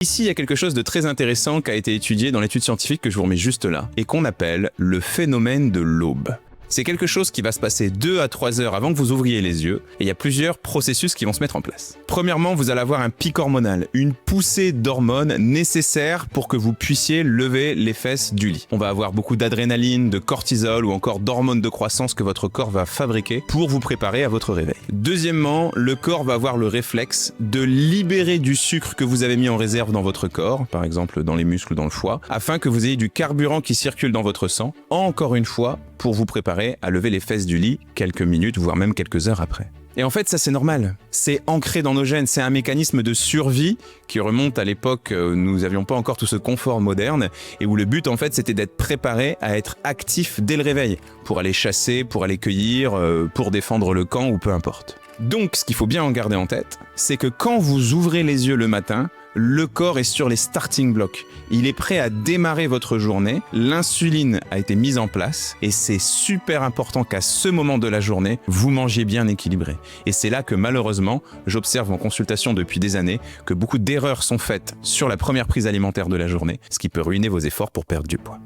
Ici, il y a quelque chose de très intéressant qui a été étudié dans l'étude scientifique que je vous remets juste là, et qu'on appelle le phénomène de l'aube. C'est quelque chose qui va se passer 2 à 3 heures avant que vous ouvriez les yeux, et il y a plusieurs processus qui vont se mettre en place. Premièrement, vous allez avoir un pic hormonal, une poussée d'hormones nécessaire pour que vous puissiez lever les fesses du lit. On va avoir beaucoup d'adrénaline, de cortisol ou encore d'hormones de croissance que votre corps va fabriquer pour vous préparer à votre réveil. Deuxièmement, le corps va avoir le réflexe de libérer du sucre que vous avez mis en réserve dans votre corps, par exemple dans les muscles ou dans le foie, afin que vous ayez du carburant qui circule dans votre sang, encore une fois, pour vous préparer à lever les fesses du lit quelques minutes, voire même quelques heures après. Et en fait, ça c'est normal. C'est ancré dans nos gènes, c'est un mécanisme de survie qui remonte à l'époque où nous n'avions pas encore tout ce confort moderne et où le but en fait c'était d'être préparé à être actif dès le réveil, pour aller chasser, pour aller cueillir, pour défendre le camp ou peu importe. Donc ce qu'il faut bien en garder en tête, c'est que quand vous ouvrez les yeux le matin, le corps est sur les starting blocks. Il est prêt à démarrer votre journée, l'insuline a été mise en place et c'est super important qu'à ce moment de la journée, vous mangiez bien équilibré. Et c'est là que malheureusement, j'observe en consultation depuis des années que beaucoup d'erreurs sont faites sur la première prise alimentaire de la journée, ce qui peut ruiner vos efforts pour perdre du poids.